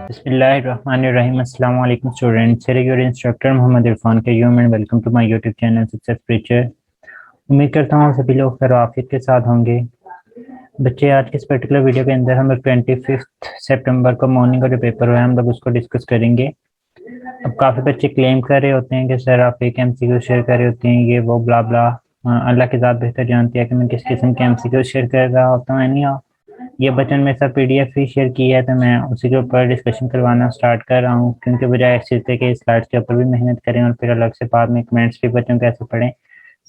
बिस्मिल्लाहिर्रहमानिर्रहीम। अस्सलाम वालेकुम students, your instructor Mohammad Irfan Qayyum and welcome to my YouTube channel success preacher. उम्मीद करता हूँ सभी लोग खैरियत के साथ होंगे। बच्चे, आज के इस पर्टिकुलर वीडियो के अंदर हम 25 सितंबर को मॉर्निंग का जो पेपर हुआ है हम लोग उसको डिस्कस करेंगे। अब काफ़ी बच्चे क्लेम कर रहे होते हैं कि सर आप एक एमसीक्यू शेयर कर रहे होते हैं, ये वो ब्ला ब्ला। अल्लाह की ज़ात बेहतर जानती है कि मैं किस किस्म के एमसीक्यू शेयर कर रहा होता हूँ। एनी ये बच्चन मेरे साथ पीडीएफ भी शेयर की है, तो मैं उसी के ऊपर डिस्कशन करवाना स्टार्ट कर रहा हूँ, क्योंकि बजाय इस चीज़ के स्लाइड्स के ऊपर भी मेहनत करें और फिर अलग से बाद में कमेंट्स भी बच्चों कैसे पढ़ें,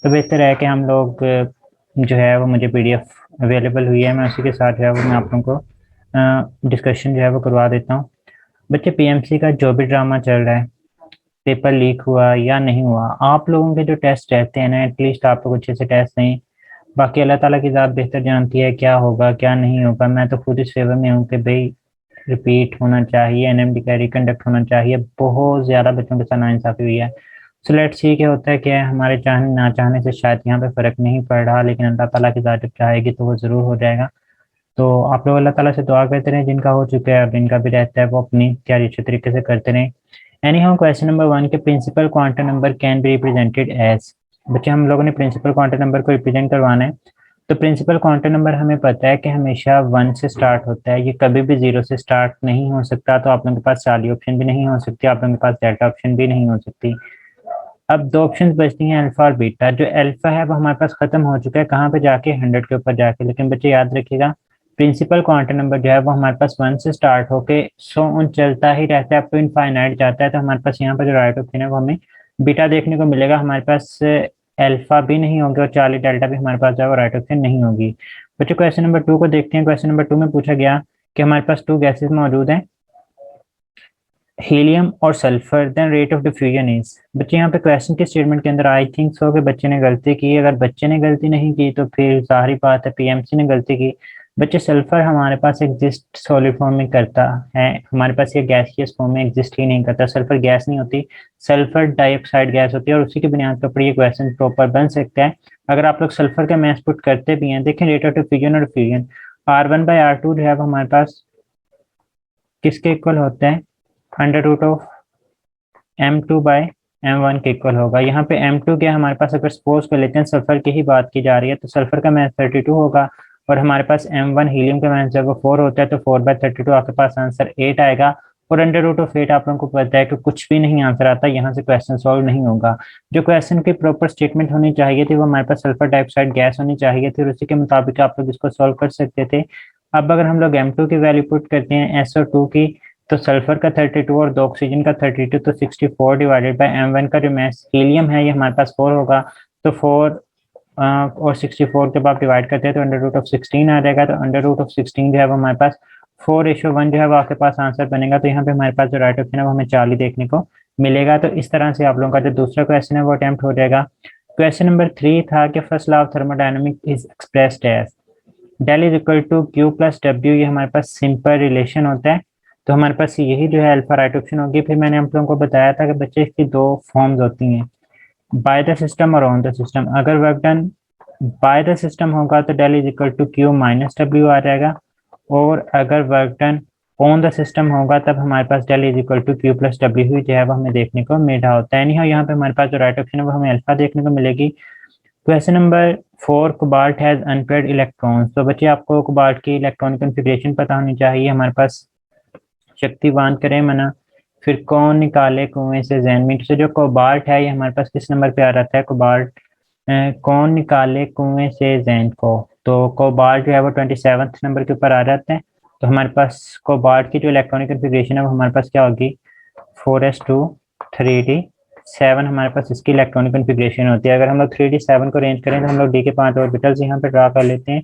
तो बेहतर है कि हम लोग जो है वो मुझे पीडीएफ अवेलेबल हुई है, मैं उसी के साथ जो है वो मैं आप लोगों को डिस्कशन जो है वो करवा देता हूँ। बच्चे, पीएमसी का जो भी ड्रामा चल रहा है, पेपर लीक हुआ या नहीं हुआ, आप लोगों के जो टेस्ट रहते हैं ना, एटलीस्ट आप लोग अच्छे से टेस्ट दें। बाकी अल्लाह ताला की ज़ात बेहतर जानती है क्या होगा क्या नहीं होगा। मैं तो खुद इस फेवर में हूँ कि भाई रिपीट होना चाहिए, एनएमडी का रिकंडक्ट होना चाहिए। बहुत ज़्यादा बच्चों के साथ नाइंसाफ़ी हुई है। सो लेट्स सी क्या होता है कि हमारे चाहने ना चाहने से शायद यहाँ पे फ़र्क नहीं पड़ रहा, लेकिन अल्लाह ताला की ज़ात जब चाहेगी तो वो ज़रूर हो जाएगा। तो आप लोग अल्लाह ताला से दुआ करते रहें, जिनका हो चुका है और जिनका भी रहता है वो अपनी तैयारी अच्छे तरीके से करते रहें। एनी हाउ, क्वेश्चन नंबर 1 के principal quantum number can be represented as. बच्चे, हम लोगों ने प्रिंसिपल क्वांटम नंबर को रिप्रेजेंट करवाना है। तो प्रिंसिपल क्वांटम नंबर हमें पता है कि हमेशा 1 से स्टार्ट होता है, ये कभी भी 0 से स्टार्ट नहीं हो सकता। तो आप लोगों के पास चार्ली ऑप्शन भी नहीं हो सकती, आप लोगों के पास डेल्टा ऑप्शन भी नहीं हो सकती। अब दो ऑप्शंस बचती हैं, अल्फा और बीटा। जो अल्फा है वो हमारे पास खत्म हो चुका है, कहाँ पे जाके 100 के ऊपर जाके। लेकिन बच्चे याद रखिएगा, प्रिंसिपल क्वांटम नंबर जो है वो हमारे पास 1 से स्टार्ट होके सो ऑन चलता ही रहता है, अप टू इनफाइनाइट जाता है। तो हमारे पास यहाँ पर जो राइट ऑप्शन है वो हमें बीटा देखने को मिलेगा। हमारे पास अल्फा भी नहीं होगा और चार्ली डेल्टा भी हमारे पास जो है वो राइट ऑप्शन नहीं होगी। बच्चों, क्वेश्चन नंबर 2 को देखते हैं। क्वेश्चन नंबर 2 में पूछा गया कि हमारे पास 2 गैसेस मौजूद हैं, हीलियम और sulphur, then rate of diffusion is. बच्चे, यहाँ पे क्वेश्चन के स्टेटमेंट के अंदर आई थिंक सो कि बच्चे ने गलती की। अगर बच्चे ने गलती नहीं की तो फिर जाहिर बात है पीएमसी ने गलती की। बच्चे, सल्फर हमारे पास एग्जिस्ट सॉलिड फॉर्म में करता है, हमारे पास ये गैसियस फॉर्म में एग्जिस्ट ही नहीं करता। सल्फर गैस नहीं होती, सल्फर डाइऑक्साइड गैस होती है, और उसी की बुनियाद पर ये क्वेश्चन प्रॉपर बन सकता है। अगर आप लोग सल्फर का मैथ पुट करते भी हैं, देखें रेट ऑफ डिफ्यूजन और डिफ्यूजन, R1/R2 जो है वो हमारे पास किसके इक्वल होता है, अंडर रूट ऑफ M2/M1 के इक्वल होगा। यहाँ पे M2 क्या हमारे पास, अगर सपोज कर लेते हैं सल्फर की ही बात की जा रही है, तो सल्फर का मैथ 32 होगा, और हमारे पास M1 हीलियम का मैथ जब वो 4 होता है तो 4/32 आपके पास आंसर 8 आएगा। और अंडर रूट ऑफ 8 आप लोगों को पता है कि कुछ भी नहीं आंसर आता, यहाँ से क्वेश्चन सॉल्व नहीं होगा। जो क्वेश्चन की प्रॉपर स्टेटमेंट होनी चाहिए थी वो हमारे पास सल्फर डाइऑक्साइड गैस होनी चाहिए थी, और उसी के मुताबिक आप लोग इसको सॉल्व कर सकते थे। अब अगर हम लोग M2 की वैल्यू पुट करते हैं SO2 की, तो सल्फर का 32 और दो ऑक्सीजन का 32, तो 64 डिवाइडेड बाय M1 का जो मैथ हीलियम है ये हमारे पास 4 होगा। तो 4 और 64 के बाद डिवाइड करते हैं तो अंडर रूट ऑफ 16 आ जाएगा। तो अंडर रूट ऑफ 16 जो है वो हमारे पास 4:1 जो है वो आपके पास आंसर बनेगा। तो यहाँ पे हमारे पास जो राइट ऑप्शन है वो हमें 40 देखने को मिलेगा। तो इस तरह से आप लोगों का जो दूसरा क्वेश्चन है वो अटेम्प्ट हो जाएगा। क्वेश्चन नंबर 3 था कि first law of thermodynamic is expressed as del is equal to Q plus W. ये हमारे पास सिंपल रिलेशन होता है, तो हमारे पास यही जो है अल्फा राइट ऑप्शन होगी। फिर मैंने आप लोगों को बताया था कि बच्चे इसकी दो फॉर्म्स होती हैं, बाय द सिस्टम और ऑन द सिस्टम। अगर work done by the system होगा तो del is equal to Q minus W आ जाएगा, और अगर work done on the system होगा तब हमारे पास del is equal to Q plus W ही जो है वो हमें देखने को मिल रहा होता है। नहीं हो यहाँ पे हमारे पास जो राइट ऑप्शन है वो हमें अल्फा देखने को मिलेगी। Question number 4, cobalt has unpaired electrons. तो बच्चे, आपको कोबाल्ट की इलेक्ट्रॉनिक कॉन्फ़िगरेशन पता होनी चाहिए। हमारे पास शक्तिवान करें मना, फिर कौन निकाले कुएं से जैन मीट से। जो कोबाल्ट है ये हमारे पास किस नंबर पे आ रहा है, कोबाल्ट कौन निकाले कुएं से जैन को। तो कोबाल्ट जो है वो 27 नंबर के ऊपर आ जाते हैं। तो हमारे पास कोबाल्ट की जो इलेक्ट्रॉनिक कॉन्फ़िगरेशन है वो हमारे पास क्या होगी, 4s2 3d7 हमारे पास इसकी इलेक्ट्रॉनिक कॉन्फ़िगरेशन होती है। अगर हम लोग 3d7 को अरेंज करें तो हम लोग डी के 5 ऑर्बिटल्स यहाँ पे ड्रा कर लेते हैं।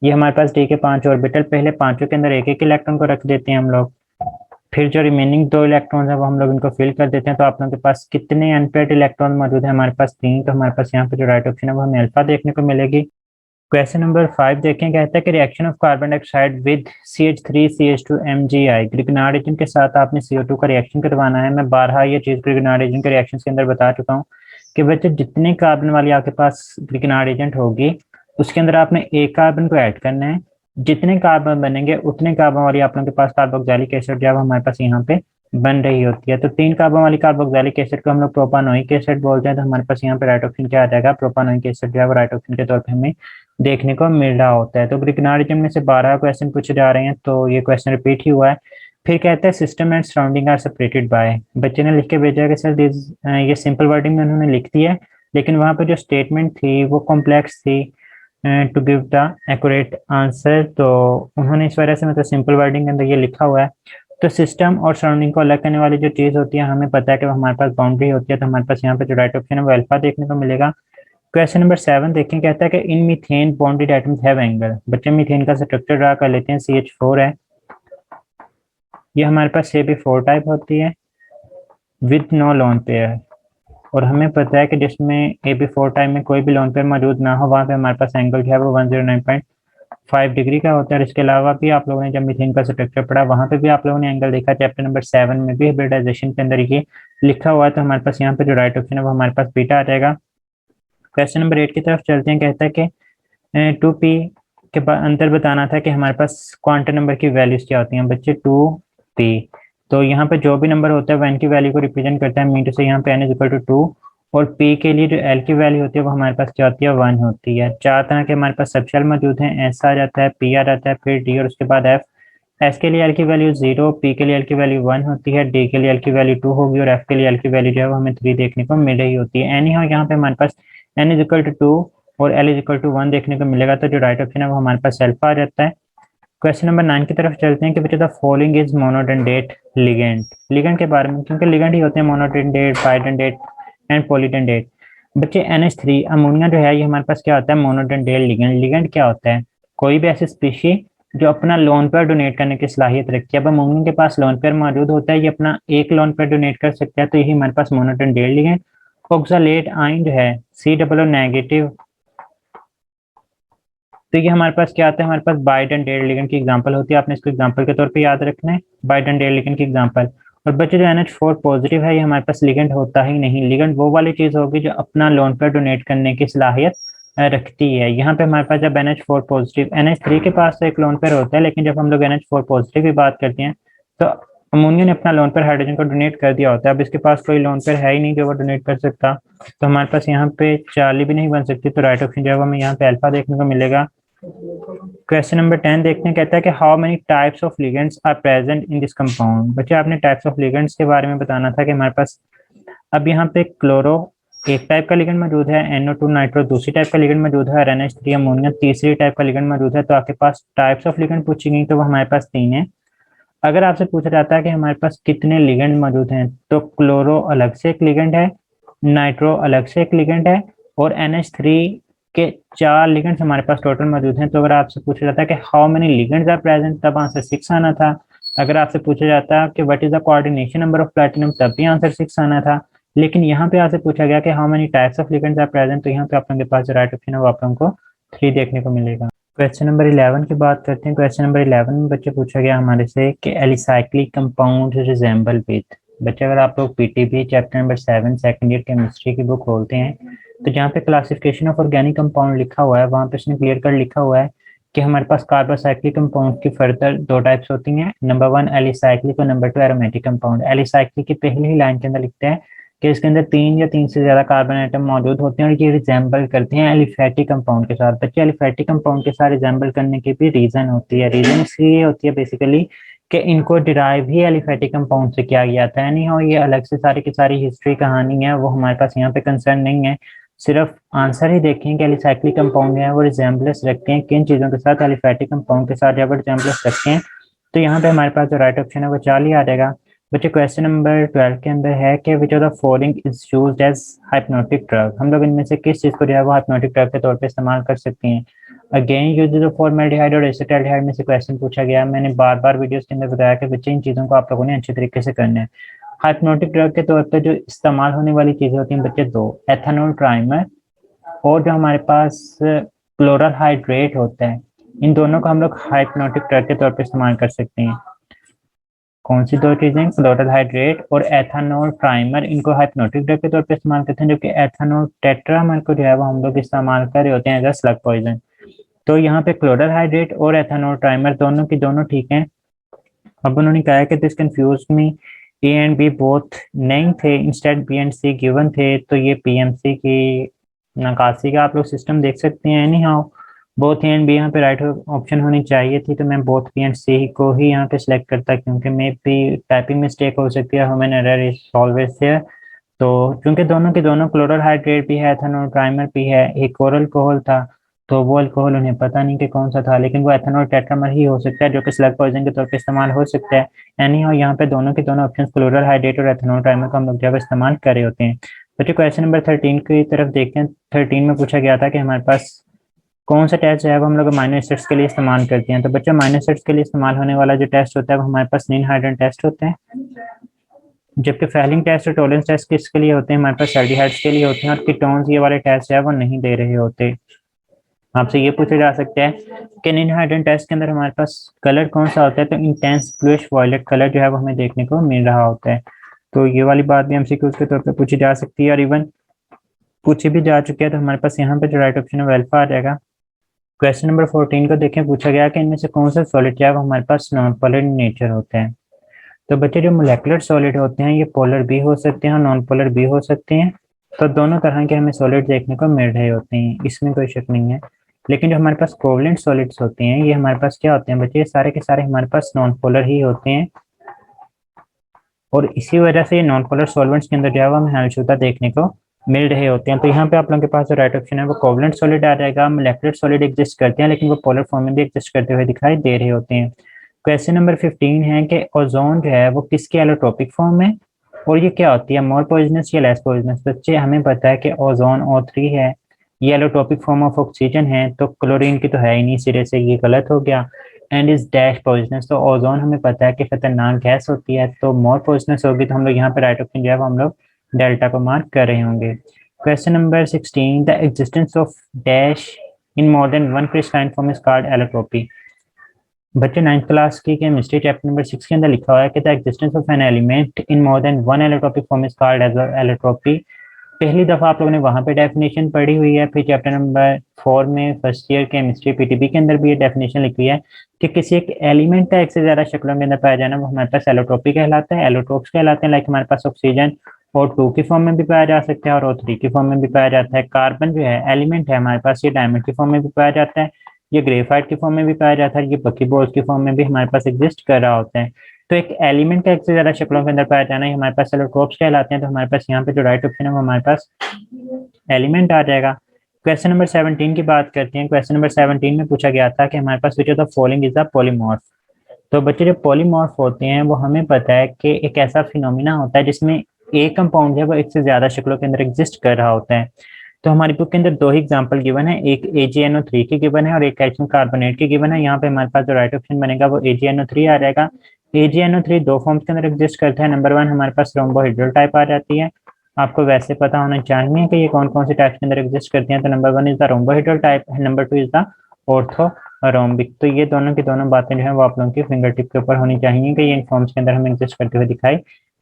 ये हमारे पास डी के 5 ऑर्बिटल, पहले पांचों के अंदर एक एक इलेक्ट्रॉन को रख देते हैं हम लोग, फिर जो रिमेनिंग दो इलेक्ट्रॉन है वो हम लोग इनको फिल कर देते हैं। तो आप लोगों के पास कितने अनपेयर्ड इलेक्ट्रॉन मौजूद है, हमारे पास 3। तो हमारे पास यहाँ पे जो राइट ऑप्शन है वो हमें अल्फा देखने को मिलेगी। क्वेश्चन नंबर 5 देखें, कहता है कि reaction of carbon dioxide with CH3CH2 MgI। Grignard agent के साथ आपने CO2 का रिएक्शन करवाना है। मैं बारहा ये चीज ग्रिगनार्ड एजेंट के रिएक्शन के अंदर बता चुका हूँ कि बच्चे जितने कार्बन वाली आपके पास ग्रिगनार्ड एजेंट होगी उसके अंदर आपने एक कार्बन को ऐड करना है, जितने कार्बन बनेंगे उतने कार्बन वाली आप लोगों के पास कार्बोक्सिलिक एसिड जो है वो हमारे पास यहाँ पे बन रही होती है। तो 3 कार्बन वाली कार्बोक्सिलिक एसिड को हम लोग प्रोपानोइक एसिड बोलते हैं। तो हमारे पास यहाँ पे राइटोक्सिन क्या आ जाएगा, प्रोपानोइक एसिड जो है वो राइटोक्सिन के तौर पे हमें देखने को मिल रहा होता है। तो ग्रिग्नार्डिज्म में से 12 क्वेश्चन पूछे जा रहे हैं, तो ये क्वेश्चन रिपीट ही हुआ है। फिर कहते हैं system and surrounding are separated by. बच्चे ने लिख के भेजा है कि सर दिस, ये सिंपल वर्डिंग में उन्होंने लिख दिया है, लेकिन वहां पे जो स्टेटमेंट थी वो कॉम्प्लेक्स थी to give the accurate answer. तो उन्होंने इस वजह से मतलब सिंपल वर्डिंग के अंदर ये लिखा हुआ है। तो सिस्टम और सराउंडिंग को अलग करने वाली जो चीज होती है, हमें पता है कि वो हमारे पास बाउंड्री होती है। तो हमारे पास यहाँ पे जो राइट ऑप्शन है वो अल्फा देखने को मिलेगा। क्वेश्चन नंबर 7 देखें, कहता है कि in methane bonded atoms have angle. बच्चे मीथेन का स्ट्रक्चर ड्रा कर लेते हैं, CH4 है, ये हमारे पास CB4 टाइप होती है विद नो लोन पेयर। और हमें पता है कि जिसमें AB4 टाइप में कोई भी लोन पेयर मौजूद ना हो, वहाँ पे हमारे पास एंगल जो है वो 109.5 डिग्री का होता है। और इसके अलावा भी आप लोगों ने जब मीथेन का स्ट्रक्चर पढ़ा, वहाँ पे भी आप लोगों ने एंगल देखा। चैप्टर नंबर 7 में भी हाइब्रिडाइजेशन के अंदर ये लिखा हुआ है। तो हमारे पास यहाँ पे जो राइट ऑप्शन है वो हमारे पास बीटा आ जाएगा। क्वेश्चन नंबर 8 की तरफ चलते हैं। कहता है कि 2p के अंदर बताना था कि हमारे पास क्वांटम नंबर की वैल्यूज क्या होती हैं। बच्चे 2p, तो यहाँ पे जो भी नंबर होता है वो n की वैल्यू को रिप्रेजेंट करता है। मीन टू से यहाँ पे n इज इक्वल टू 2, और p के लिए जो l की वैल्यू होती है वो हमारे पास क्या होती है, 1 होती है। 4 तरह के हमारे पास सबशेल मौजूद हैं, s आ जाता है, p आ जाता है, फिर d और उसके बाद f। s के लिए l की वैल्यू 0, p के लिए l की वैल्यू 1 होती है, d के लिए l की वैल्यू 2 होगी, और f के लिए l की वैल्यू जो है वो हमें 3 देखने को मिल रही होती है। एनी हाउ यहाँ पे हमारे पास n इज इक्वल टू 2 और l इज इक्वल टू 1 देखने को मिलेगा। तो जो राइट ऑप्शन है वो हमारे पास अल्फा आ जाता है। क्वेश्चन नंबर 9 की तरफ चलते हैं कि which of the following is monodentate ligand. Ligand के बारे में, क्योंकि लिगेंड ही होते हैं मोनोडेंडेट, बाइडेंडेट एंड पॉलीडेंडेट। बच्चे NH3 अमोनिया जो है ये हमारे पास क्या होता है, मोनोडेंडेट लिगेंड। लिगेंड क्या होता है, कोई भी ऐसी स्पीशी जो अपना लोन पेयर डोनेट करने की सलाहियत रखती है। अब अमोनिया के पास लोन पेयर मौजूद होता है, ये अपना एक लोन पेयर डोनेट कर सकता है, तो यही हमारे पास मोनोडेंडेट लिगेंड। ऑक्सालेट आयन जो है C+O नेगेटिव, तो ये हमारे पास क्या आता है, हमारे पास बाइडेंडेट लिगेंड की एग्जांपल होती है। आपने इसको एग्जांपल के तौर पे याद रखना है, बाइडेंडेट लिगेंड की एग्जांपल। और बच्चे जो NH4 पॉजिटिव है ये हमारे पास लिगेंड होता ही नहीं। लिगेंड वो वाली चीज होगी जो अपना लोन पेयर डोनेट करने की सलाहियत रखती है। यहाँ पे हमारे पास जब NH4 पॉजिटिव, NH3 के पास तो एक लोन पेयर होता है, लेकिन जब हम लोग NH4 पॉजिटिव की बात करते हैं तो अमोनिया ने अपना लोन पेयर हाइड्रोजन को डोनेट कर दिया होता है। अब इसके पास कोई लोन पेयर है ही नहीं जो वो डोनेट कर सकता, तो हमारे पास यहाँ पे चार्ली भी नहीं बन सकती। तो राइट ऑप्शन जो है हमें यहाँ पे अल्फा देखने को मिलेगा। क्वेश्चन नंबर 10 देखते हैं, कहता है कि how many types of ligands are present in this compound. बच्चे आपने टाइप्स ऑफ लिगेंड्स के बारे में बताना था कि हमारे पास अब यहाँ पे क्लोरो एक टाइप का लिगेंड मौजूद है, NO2 नाइट्रो दूसरी टाइप का लिगेंड मौजूद है, और NH3 अमोनिया तीसरी टाइप का लिगेंड मौजूद है। तो आपके पास टाइप्स ऑफ लिगेंड पूछी गई तो वो हमारे पास 3 है। अगर आपसे पूछा जाता है कि हमारे पास कितने लिगेंड मौजूद हैं, तो क्लोरो अलग से एक लिगेंड है, नाइट्रो अलग से एक लिगेंड है, और NH3 के 4 लिगेंड्स हमारे पास टोटल मौजूद हैं। तो अगर आपसे पूछा जाता है कि how many ligands are present, तब आंसर 6 आना था। अगर आपसे पूछा जाता है कि what is the coordination number of platinum, तब भी आंसर 6 आना था। लेकिन यहाँ पे आपसे पूछा गया कि how many types of ligands are present, तो यहाँ पे आप लोगों के पास जो राइट ऑप्शन है वो आप लोगों को 3 देखने को मिलेगा। क्वेश्चन नंबर 11 की बात करते हैं। क्वेश्चन नंबर 11 में बच्चे पूछा गया हमारे से कि एलिसाइक्लिक कंपाउंड रिजेंबल विद। बच्चे अगर आप लोग PTB chapter number 7 second year chemistry की बुक खोलते हैं, तो जहाँ पे क्लासिफिकेशन ऑफ ऑर्गेनिक कंपाउंड लिखा हुआ है, वहाँ पे इसने क्लियर कर लिखा हुआ है कि हमारे पास कार्बोसाइक्लिक कंपाउंड की फर्दर 2 टाइप्स होती हैं। नंबर 1 एलिसाइक्लिक और नंबर 2 एरोमेटिक कंपाउंड। एलिसाइक्लिक की पहली ही लाइन के अंदर लिखते हैं कि इसके अंदर 3 या 3 से ज्यादा कार्बन एटम मौजूद होते हैं, और ये रिजेंबल करते हैं एलिफेटिक कंपाउंड के साथ। बच्चे एलिफेटिक कंपाउंड के साथ रिजेंबल करने की भी रीजन होती है। रीजन इसलिए होती है बेसिकली कि इनको डिराइव ही एलिफेटिक कंपाउंड से किया गया था। यानी हो ये अलग से सारी की सारी हिस्ट्री कहानी है, वो हमारे पास यहाँ पे कंसर्न नहीं है। सिर्फ आंसर ही देखें कि एलिसाइक्लिक कंपाउंड है वो रिजेंबलेंस रखते हैं किन चीजों के साथ, एलिफेटिक कंपाउंड के साथ जब रिजेंबलेंस रखते हैं। तो यहाँ पे हमारे पास जो राइट ऑप्शन है वो 4 ही आ जाएगा। बच्चे क्वेश्चन नंबर 12 के अंदर है कि which of the following is used as hypnotic drug. हम लोग इनमें से किस चीज को जो है वो हाइप्नोटिक ड्रग के तौर पे इस्तेमाल कर सकते हैं। अगेन यूजेज ऑफ फॉर्मेल्डिहाइड और एसिटाल्डिहाइड में से क्वेश्चन पूछा गया। मैंने बार बार वीडियोस के अंदर बताया कि बच्चे इन चीजों को आप लोगों ने अच्छे तरीके से करना है। हाइप्नोटिक ड्रग के तौर पे जो इस्तेमाल होने वाली चीजें होती हैं बच्चे 2, एथेनॉल ट्राइमर और जो हमारे पास क्लोरल हाइड्रेट होता है, इन दोनों को हम लोग हाइप्नोटिक ड्रग के तौर पे इस्तेमाल कर सकते हैं। कौन सी 2 चीजें, क्लोरल हाइड्रेट और एथेनॉल प्राइमर, इनको हाइप्नोटिक ड्रग के तौर पे इस्तेमाल करते हैं। जबकि एथेनॉल टेट्रामर को जो है वो हम लोग इस्तेमाल कर रहे होते हैं एज अ स्लग पॉइजन। तो यहाँ पे क्लोरल हाइड्रेट और एथेनॉल ट्राइमर दोनों की दोनों ठीक हैं। अब उन्होंने कहा है कि this confuse me, A and B both नहीं थे, instead B and C given थे। तो ये पीएमसी की नकासी का आप लोग सिस्टम देख सकते हैं। Anyhow both A and B यहाँ पे राइट ऑप्शन होनी चाहिए थी, तो मैं बोथ बी एंड सी को ही यहाँ पे सिलेक्ट करता, क्योंकि मे भी टाइपिंग मिस्टेक हो सकती है, human error is always there. तो क्योंकि दोनों के दोनों क्लोरल हाइड्रेट भी है, एथेनॉल ट्राइमर भी है, एक और अल्कोहल था, तो वो अल्कोहल उन्हें पता नहीं कि कौन सा था, लेकिन वो एथेनॉल टेट्रामर ही हो सकता है जो कि स्लग पॉइजन के तौर पे इस्तेमाल हो सकता है। यानी हो यहाँ पे दोनों के दोनों ऑप्शन क्लोरल हाइड्रेट और एथेनॉल ट्राइमर का हम लोग जब इस्तेमाल कर रहे होते हैं। बच्चों क्वेश्चन नंबर 13 की तरफ देखते हैं। 13 में पूछा गया था कि हमारे पास कौन सा टेस्ट जो है वो हम लोग अमाइनो एसिड्स के लिए इस्तेमाल करते हैं। तो बच्चों अमाइनो एसिड्स के लिए इस्तेमाल होने वाला जो टेस्ट होता है वो हमारे पास नीन हाइड्रोजन टेस्ट होते हैं, जबकि फैलिंग टेस्ट और टॉलरेंस टेस्ट किसके लिए होते हैं, हमारे पास एल्डिहाइड्स के लिए होते हैं। और कीटोन्स ये वाले टेस्ट है वो नहीं दे रहे होते। आपसे ये पूछा जा सकता है कि नीन हाइड्रोजन टेस्ट के अंदर हमारे पास कलर कौन सा होता है, तो इंटेंस ब्लूइश वायलेट कलर जो है वो हमें देखने को मिल रहा होता है। तो ये वाली बात भी एमसीक्यूज के तौर पे पूछी जा सकती है, और इवन पूछी भी जा चुकी है। तो हमारे पास यहाँ पे जो राइट ऑप्शन है वो अल्फा आ जाएगा। क्वेश्चन नंबर 14 को देखें, पूछा गया कि इनमें से कौन सा सॉलिड जो है वो हमारे पास नॉन पोलर इन नेचर होते हैं। तो बच्चे जो मोलेकुलर सॉलिड होते हैं ये पोलर भी हो सकते हैं और नॉन पोलर भी हो सकते हैं। तो दोनों तरह के हमें सॉलिड देखने को मिल रहे होते हैं, इसमें कोई शक नहीं है। लेकिन जो हमारे पास कोवलेंट सॉलिड्स होते हैं ये हमारे पास क्या होते हैं बच्चे, सारे के सारे हमारे पास नॉन पोलर ही होते हैं, और इसी वजह से ये नॉन पोलर सॉल्वेंट्स के अंदर जो है वो हमें हलशुदा देखने को मिल रहे होते हैं। तो यहाँ पे आप लोगों के पास जो राइट ऑप्शन है वो कोवलेंट सॉलिड आ जाएगा। मोलेकुलर सॉलिड एग्जिस्ट करते हैं लेकिन वो पोलर फॉर्म में भी एग्जिस्ट करते हुए दिखाई दे रहे होते हैं। क्वेश्चन नंबर 15 है कि ओजोन जो है वो किसके एलोट्रोपिक फॉर्म है, और ये क्या होती है, मोर पॉइजनस या लेस पॉइजनस। बच्चे हमें पता है कि ओजोन O3 है, ये एलोट्रोपिक फॉर्म ऑफ ऑक्सीजन है, तो क्लोरीन की तो है ही नहीं, सिरे से ये गलत हो गया। एंड इज डैश पॉइजनस, तो ओजोन हमें पता है कि खतरनाक गैस होती है, तो मोर पॉइजनस होगी, तो हम लोग यहाँ पे राइट ऑप्शन जो है वो हम लोग डेल्टा को मार्क कर रहे होंगे। Question number 16, the existence of dash in more than one crystalline form is called allotropy. बच्चे 9th क्लास की केमिस्ट्री चैप्टर नंबर 6 के अंदर लिखा हुआ है कि the existence of an element in more than one allotropic form is called as allotropy. पहली दफा आप लोगों ने वहां पे डेफिनेशन पढ़ी हुई है, फिर चैप्टर नंबर 4 में फर्स्ट ईयर केमिस्ट्री पीटीबी के अंदर भी ये डेफिनेशन लिखी है कि किसी एक एलिमेंट का एक से ज्यादा शक्लों के अंदर पाया जाना वो हमारे पास एलोट्रोपी कहलाता है, एलोट्रोप्स कहलाते हैं। लाइक हमारे पास ऑक्सीजन O2 की फॉर्म में भी पाया जा सकता है और O3 की फॉर्म में भी पाया जाता है। कार्बन जो है एलिमेंट है हमारे पास, ये डायमंड की फॉर्म में भी पाया जाता है, ये ग्रेफाइट की फॉर्म में भी पाया जाता है, ये बकीबोर्ड की फॉर्म में भी हमारे पास एग्जिस्ट कर रहा होता है। तो एक एलिमेंट का एक से ज्यादा शक्लों के अंदर पाया जाना है हमारे पास एलोट्रोप्स कहलाते हैं। तो हमारे पास यहाँ पे जो राइट ऑप्शन है वो हमारे पास एलिमेंट आ जाएगा। क्वेश्चन नंबर 17 की बात करते हैं। क्वेश्चन नंबर 17 में पूछा गया था कि हमारे पास which of the following is the polymorph. तो बच्चे जो पॉलीमॉर्फ होते हैं वो हमें पता है कि एक ऐसा फिनोमिना होता है जिसमें एक कंपाउंड है वो एक से ज्यादा शक्लों के अंदर एग्जिस्ट कर रहा होता है। तो हमारी बुक के अंदर दो ही एग्जांपल गिवन है, एक AgNO3 की गिवन है और एक कैल्शियम कार्बोनेट की गिवन है। यहाँ पे हमारे पास जो राइट ऑप्शन बनेगा वो AgNO3 आ जाएगा। AgNO3 दो फॉर्म्स के अंदर एग्जिस्ट करता है। नंबर 1 हमारे पास रोम्बोहेड्रल टाइप आ जाती है, आपको वैसे पता होना चाहिए कि ये कौन कौन से टाइप के अंदर एग्जिस्ट करती हैं। तो number 1 is the rhombohedral type, number 2 is the orthorhombic. तो ये दोनों की दोनों बातें जो है वो आप लोगों की फिंगर टिप के ऊपर होनी चाहिए कि ये इन फॉर्म्स के अंदर हम एग्जिस्ट करते हुए दिखाई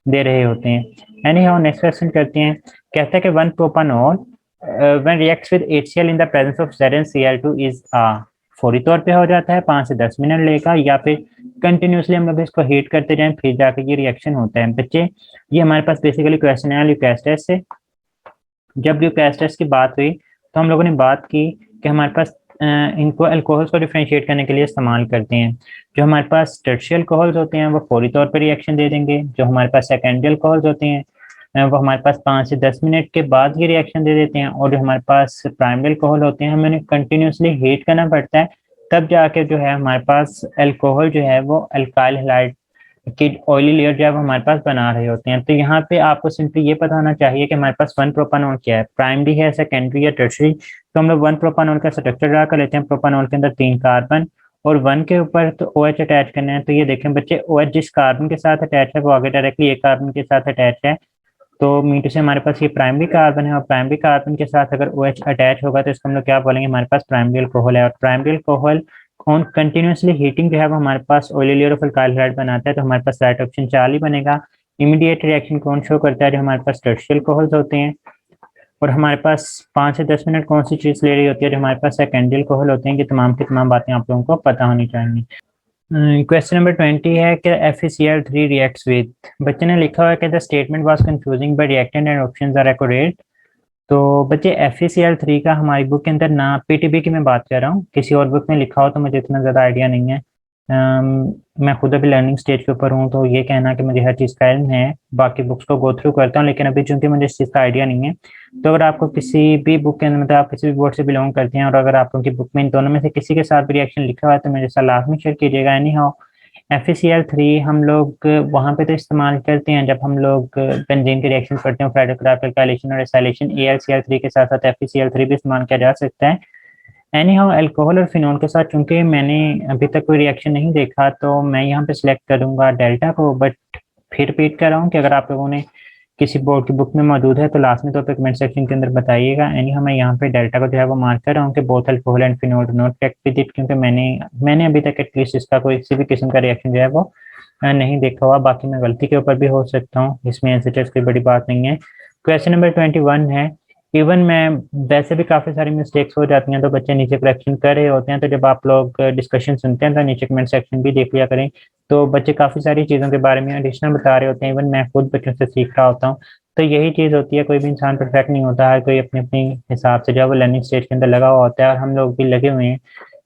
दे रहे होते हैं। एनी हाउ नेक्स्ट क्वेश्चन करते हैं। कहता है कि one propanol when reacts with HCl in the presence of ZnCl2 is फौरी तौर पे हो जाता है, 5 से 10 मिनट लेगा, या फिर कंटिन्यूसली हम लोग इसको हीट करते जाएं फिर जाके ये रिएक्शन होता है। बच्चे ये हमारे पास बेसिकली क्वेश्चन है ल्यूकास टेस्ट से। जब ल्यूकास टेस्ट की बात हुई तो हम लोगों ने बात की कि हमारे पास इनको अल्कोहल्स को डिफरेंशिएट करने के लिए इस्तेमाल करते हैं। जो हमारे पास टर्शियल अल्कोहल्स होते हैं वो फौरी तौर पर रिएक्शन दे देंगे, जो हमारे पास सेकेंडरी अल्कोहल्स होते हैं वो हमारे पास 5 से 10 मिनट के बाद ये रिएक्शन दे देते हैं, और जो हमारे पास प्राइमरी अल्कोहल होते हैं हमें उन्हें कंटिन्यूसली हीट करना पड़ता है, तब जाके जो है हमारे पास अल्कोहल जो है वो अल्काइल हैलाइड की ऑयली लेयर जो है वो हमारे पास बना रहे होते हैं। तो यहाँ पे आपको सिंपली ये पता होना चाहिए कि हमारे पास वन प्रोपानॉल क्या है, प्राइमरी है, सेकेंडरी या टर्शरी। तो हम लोग वन प्रोपानॉल का स्ट्रक्चर ड्रा कर लेते हैं। प्रोपानॉल के अंदर 3 कार्बन और 1 के ऊपर तो OH अटैच करना है। तो ये देखें बच्चे OH जिस कार्बन के साथ अटैच है वो आगे डायरेक्टली एक कार्बन के साथ अटैच है, तो मीटू से हमारे पास ये प्राइमरी कार्बन है, और प्राइमरी कार्बन के साथ अगर OH अटैच होगा तो इसको हम लोग क्या बोलेंगे, हमारे पास प्राइमरी अल्कोहल है। और primary alcohol on continuously heating जो है वो हमारे पास oily layer of alkyl halide बनाता है। तो हमारे पास राइट ऑप्शन 4 ही बनेगा। इमीडिएट रिएक्शन कौन शो करता है, जो हमारे पास टर्शियल अल्कोहल्स होते हैं। और हमारे पास 5 से 10 मिनट कौन सी चीज़ ले रही होती है जो हमारे पास सेकेंडरी अल्कोहल होते हैं कि तमाम की तमाम बातें आप लोगों को पता होनी चाहिए। क्वेश्चन नंबर 20 है कि FeCl3 रिएक्ट्स विद, बच्चे ने लिखा हुआ है कि the statement was confusing but reactant and options are accurate. तो बच्चे FeCl3 का हमारी बुक के अंदर ना PTB की मैं बात कर रहा हूँ, किसी और बुक में लिखा हो तो मुझे इतना ज़्यादा आइडिया नहीं है। मैं खुद अभी लर्निंग स्टेज के ऊपर हूँ तो ये कहना कि मुझे हर चीज़ का इल्म है, बाकी बुक्स को गो थ्रू करता हूँ, लेकिन अभी चूंकि मुझे इस चीज़ का आइडिया नहीं है। तो अगर आपको किसी भी बुक के अंदर, मतलब आप किसी भी बोर्ड से बिलोंग करते हैं और अगर आप उनकी बुक में इन दोनों में से किसी के साथ भी रिएक्शन लिखा हुआ है तो मेरे साथ लाजमी शेयर कीजिएगा। एनी हाउ FeCl3 हम लोग वहाँ पे तो इस्तेमाल करते हैं जब हम लोग बेंजीन के रिएक्शन करते हैं, फ्रेडोक्राफ्ट एल्काइलेशन और एसाइलेशन। AlCl3 के साथ साथ FeCl3 भी इस्तेमाल किया जा सकता है। एनी हाउ अल्कोहल और फिनोल के साथ चूंकि मैंने अभी तक कोई रिएक्शन नहीं देखा तो मैं यहाँ पे सिलेक्ट करूंगा डेल्टा को। बट फिर रिपीट कर रहा हूँ कि अगर आप लोगों ने किसी बोर्ड की बुक में मौजूद है तो लास्ट में तो कमेंट सेक्शन के अंदर बताइएगा। एनी हाउ मैं यहाँ पे डेल्टा को जो है वो मार्क कर रहा हूँ कि both alcohol and phenol do not react with it, क्योंकि मैंने अभी तक एटलीस्ट इसका कोई किसी भी किस्म का रिएक्शन जो है वो नहीं देखा हुआ। बाकी मैं गलती के ऊपर भी हो सकता हूँ, इसमें ऐसे कोई बड़ी बात नहीं है। क्वेश्चन नंबर 21 है, इवन मैं वैसे भी काफ़ी सारी मिस्टेक्स हो जाती हैं तो बच्चे नीचे करेक्शन कर रहे होते हैं, तो जब आप लोग डिस्कशन सुनते हैं तो नीचे कमेंट सेक्शन भी देख लिया करें। तो बच्चे काफ़ी सारी चीज़ों के बारे में एडिशनल बता रहे होते हैं, इवन मैं खुद बच्चों से सीख रहा होता हूँ। तो यही चीज़ होती है, कोई भी इंसान परफेक्ट नहीं होता है, कोई अपने अपने हिसाब से जो है वो लर्निंग स्टेज के अंदर लगा हुआ होता है और हम लोग भी लगे हुए हैं।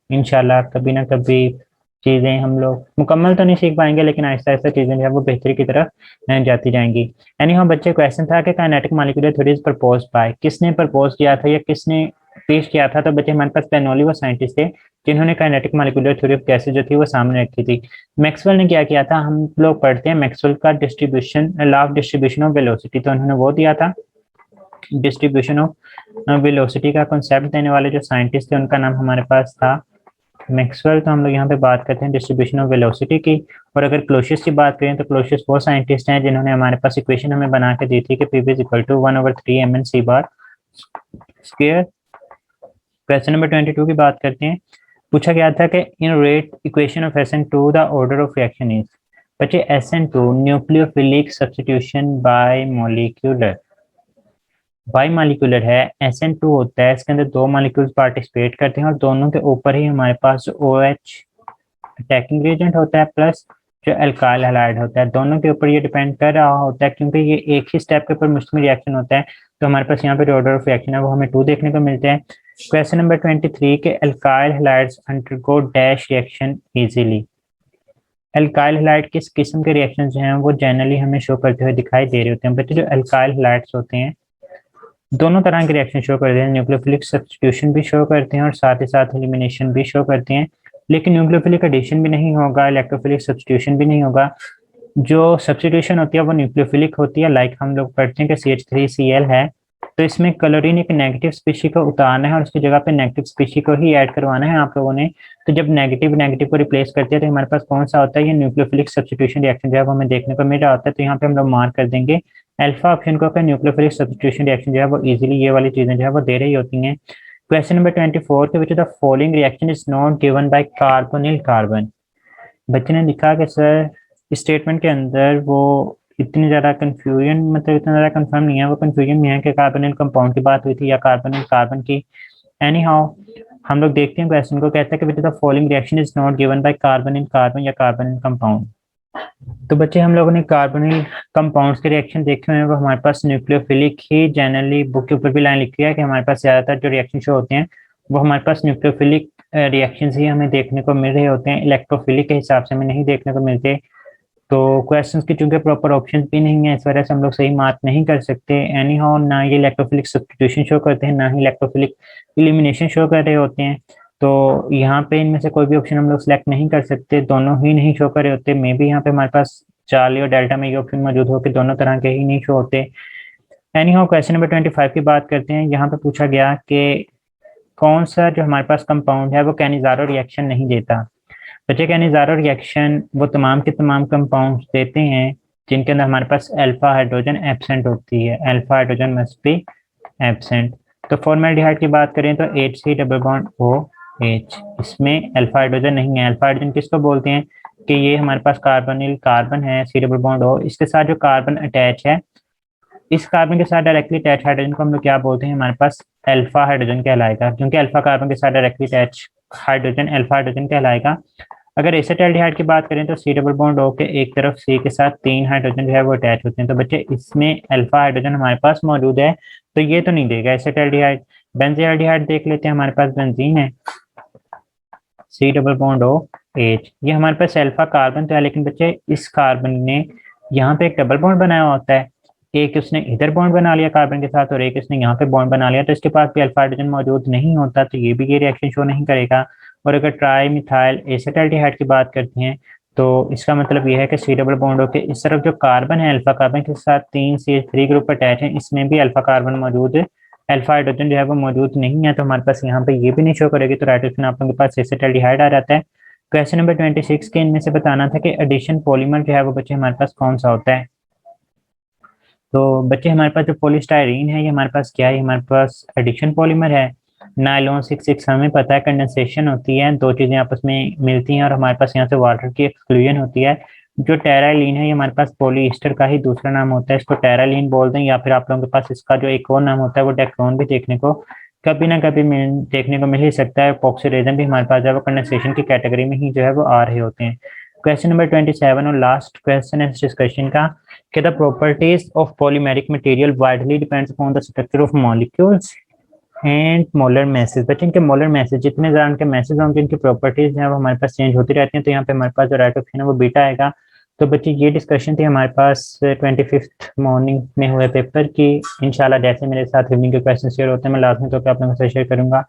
इंशाल्लाह कभी ना कभी चीज़ें हम लोग मुकम्मल तो नहीं सीख पाएंगे, लेकिन आहिस्ता आहिस्ता चीज़ें जो है वो बेहतरी की तरफ जाती जाएंगी। यानी हाँ बच्चे, क्वेश्चन था कि kinetic molecular theories propose by, किसने प्रपोज किया था या किसने पेश किया था। तो बच्चे हमारे पास बेर्नौली वो साइंटिस्ट थे जिन्होंने kinetic molecular theory of gases जो थी वो सामने रखी थी। मैक्सवेल ने क्या किया था, हम लोग पढ़ते हैं मैक्सवेल का distribution, law of distribution of velocity, तो उन्होंने वो दिया था। डिस्ट्रीब्यूशन ऑफ वेलोसिटी का कॉन्सेप्ट देने वाले जो साइंटिस्ट थे उनका नाम हमारे पास था मैक्सवेल। तो हम लोग यहाँ पे बात करते हैं डिस्ट्रीब्यूशन ऑफ वेलोसिटी की। और अगर क्लोसियस की बात करें तो क्लोसियस वो साइंटिस्ट हैं जिन्होंने हमारे पास इक्वेशन हमें बना के दी थी कि P is equal to 1/3 mn c bar square. Question number 22 की बात करते हैं। पूछा गया था कि in rate equation of SN2 the order of reaction is. बच्चे SN2 nucleophilic substitution bimolecular, bimolecular है। SN2 होता है, इसके अंदर दो मालिक्यूल्स पार्टिसिपेट करते हैं और दोनों के ऊपर ही हमारे पास OH अटैकिंग रिएजेंट होता है प्लस जो अल्काइल हैलाइड होता है। दोनों के ऊपर ये डिपेंड कर रहा होता है क्योंकि ये एक ही स्टेप के ऊपर मुश्तमिल रिएक्शन होता है। तो हमारे पास यहाँ पे जो ऑर्डर ऑफ रिएक्शन है वो हमें 2 देखने को मिलते हैं। क्वेश्चन नंबर 23 के alkyl halides undergo dash reaction easily. Alkyl halide किस किस्म के रिएक्शन जो हैं वो जनरली हमें शो करते हुए दिखाई दे रहे होते हैं। बच्चे जो अल्काइल हैलाइड्स होते हैं दोनों तरह के रिएक्शन शो करते हैं, न्यूक्लियोफिलिक सब्स्टिट्यूशन भी शो करते हैं और साथ ही साथ एलिमिनेशन भी शो करते हैं। लेकिन न्यूक्लियोफिलिक एडिशन भी नहीं होगा, इलेक्ट्रोफिलिक सब्स्टिट्यूशन भी नहीं होगा। जो सब्स्टिट्यूशन होती है वो न्यूक्लियोफिलिक होती है, लाइक हम लोग पढ़ते हैं कि CH3Cl है तो इसमें क्लोरीन एक नेगेटिव स्पीशी को उतारना है और उसकी जगह पे नेगेटिव स्पीशी को ही ऐड करवाना है आप लोगों ने। तो जब नेगेटिव नेगेटिव को रिप्लेस करते हैं तो हमारे पास कौन सा होता है, ये न्यूक्लियोफिलिक सब्स्टिट्यूशन रिएक्शन जो है वो हमें देखने को मिल रहा होता है। तो यहाँ पे हम लोग मार्क कर देंगे अल्फा ऑप्शन को, न्यूक्लियोफिलिक सब्स्टिट्यूशन रिएक्शन जो है वो इजीली ये वाली चीजें जो है वो दे रही होती हैं। क्वेश्चन नंबर 24 के which the following reaction is not given by carbonyl carbon. बच्चे ने लिखा कि सर इस स्टेटमेंट के अंदर वो इतनी ज़्यादा कन्फ्यूजन, मतलब इतना ज़्यादा कंफर्म नहीं है, वो कन्फ्यूजन में है कि कार्बोनिल कंपाउंड की बात हुई थी या कार्बोनिल कार्बन की। एनी हाउ हम लोग देखते हैं क्वेश्चन को, कहता है कि which the following reaction is not given by carbonyl carbon या कार्बोनिल कंपाउंड। तो बच्चे हम लोगों ने कार्बोनिल कंपाउंड्स के रिएक्शन देखे हुए हैं, वो हमारे पास न्यूक्लियोफिलिक ही जनरली बुक के ऊपर भी लाइन लिखी है कि हमारे पास ज़्यादातर जो रिएक्शन शो होते हैं वो हमारे पास न्यूक्लियोफिलिक रिएक्शंस ही हमें देखने को मिल रहे होते हैं, इलेक्ट्रोफिलिक के हिसाब से हमें नहीं देखने को मिलते। तो क्वेश्चंस की चूंकि प्रॉपर ऑप्शन भी नहीं है इस वजह से हम लोग सही मार्क नहीं कर सकते। एनी हाउ ना ये इलेक्ट्रोफिलिक सब्स्टिट्यूशन शो करते हैं ना ही इलेक्ट्रोफिलिक इलिमिनेशन शो कर रहे होते हैं। तो यहाँ पे इनमें से कोई भी ऑप्शन हम लोग सेलेक्ट नहीं कर सकते, दोनों ही नहीं शो कर रहे होते। मे भी यहाँ पे हमारे पास चार्ली और डेल्टा में ये ऑप्शन मौजूद हो कि दोनों तरह के ही नहीं शो होते। एनी हाउ क्वेश्चन नंबर 25 की बात करते हैं। यहाँ पे पूछा गया कि कौन सा जो हमारे पास कंपाउंड है वो कैनिजारो रिएक्शन नहीं देता। बच्चे कैनिजारो रिएक्शन वो तमाम के तमाम कंपाउंड्स देते हैं जिनके अंदर हमारे पास अल्फा हाइड्रोजन एब्सेंट होती है, alpha hydrogen must be absent. तो फॉर्मेल्डिहाइड की बात करें तो HC डबल बॉन्ड OH, इसमें अल्फा हाइड्रोजन नहीं है। अल्फा हाइड्रोजन किसको बोलते हैं कि ये हमारे पास कार्बोनिल कार्बन है, C डबल बॉन्ड O, इसके साथ जो कार्बन अटैच है इस कार्बन के साथ डायरेक्टली अटैच हाइड्रोजन को हम लोग क्या बोलते हैं, हमारे पास अल्फा हाइड्रोजन कहलाएगा, क्योंकि अल्फा कार्बन के साथ directly attach hydrogen alpha hydrogen कहलाएगा। अगर एसिटाल्डिहाइड की बात करें तो सी डबल बॉन्ड ओ के एक तरफ सी के साथ 3 हाइड्रोजन जो है वो अटैच होते हैं, तो बच्चे इसमें अल्फा हाइड्रोजन हमारे पास मौजूद है, तो ये तो नहीं देगा एसिटाल्डिहाइड। बेंजील्डिहाइड देख लेते हैं, हमारे पास बेंजीन है, C double bond O H, ये हमारे पास अल्फा कार्बन तो है, लेकिन बच्चे इस कार्बन ने यहाँ पे एक डबल बॉन्ड बनाया होता है, एक उसने इधर बॉन्ड बना लिया कार्बन के साथ और एक उसने यहाँ पे बॉन्ड बना लिया, तो इसके पास भी अल्फा हाइड्रोजन मौजूद नहीं होता, तो ये भी ये रिएक्शन शो नहीं करेगा। और अगर ट्राई मिथाइल एसिटाल्डिहाइड की बात करते हैं तो इसका मतलब यह है कि सी डबल बॉन्ड के इस तरफ जो कार्बन है अल्फा कार्बन के साथ 3 CH3 ग्रुप अटैच है, इसमें भी अल्फा कार्बन मौजूद है, अल्फा हाइड्रोजन जो है वो मौजूद नहीं है, तो हमारे पास यहाँ पे ये भी नहीं शो करेगी, तो राइट ऑप्शन आप लोगों के पास एसिटाल्डिहाइड आ जाता है। क्वेश्चन नंबर 26 के इनमें से बताना था कि एडिशन पॉलीमर जो है वो बच्चे हमारे पास कौन सा होता है। तो बच्चे हमारे पास जो पॉलीस्टाइरीन है ये हमारे पास क्या है, हमारे पास एडिशन पॉलीमर है। नायलॉन 6 हमें पता है कंडेंसेशन होती है, दो चीजें आपस में मिलती हैं और हमारे पास यहाँ से वाटर की एक्सक्लूजन होती है। जो टेरालीन है ये हमारे पास पॉलीस्टर का ही दूसरा नाम होता है, इसको टेरालीन बोलते हैं, या फिर आप लोगों के पास इसका जो एक और नाम होता है वो डेक्रोन भी देखने को कभी ना कभी देखने को मिल ही सकता है। पॉक्सी रेजन भी हमारे पास जो है वो कंडेंसेशन की कैटेगरी में ही जो है वो आ रहे होते हैं। क्वेश्चन नंबर 27 और लास्ट क्वेश्चन है इस डिस्कशन का कि the properties of polymeric material widely depends upon the structure of molecules and molar message. बच्चे इनके मोलर मैसेज जितने ज्यादा इनके मैसेज होंगे इनकी प्रॉपर्टीज हैं वो हमारे पास चेंज होती रहती हैं, तो यहाँ पे हमारे पास जो राइट ऑप्शन है वो बीटा आएगा। तो बच्चे ये डिस्कशन थी हमारे पास 25th मॉर्निंग में हुए पेपर की। इंशाल्लाह जैसे मेरे साथ इवनिंग के क्वेश्चन शेयर होते हैं मैं लाजमी तौर पर आप लोगों से शेयर करूंगा।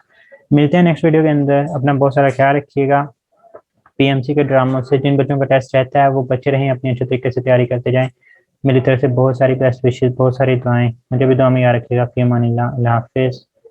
मिलते हैं नेक्स्ट वीडियो के अंदर, अपना बहुत सारा ख्याल रखिएगा। पीएमसी के ड्रामों से जिन बच्चों का टेस्ट रहता है वो बच्चे रहें, अपनी अच्छे तरीके से तैयारी करते जाएं। मेरी तरफ से बहुत सारी बेस्ट विशेष, बहुत सारी दुआएं, मुझे भी दुआ में याद रखिएगा। फी अमानिल्लाह, अल्लाह हाफिज़।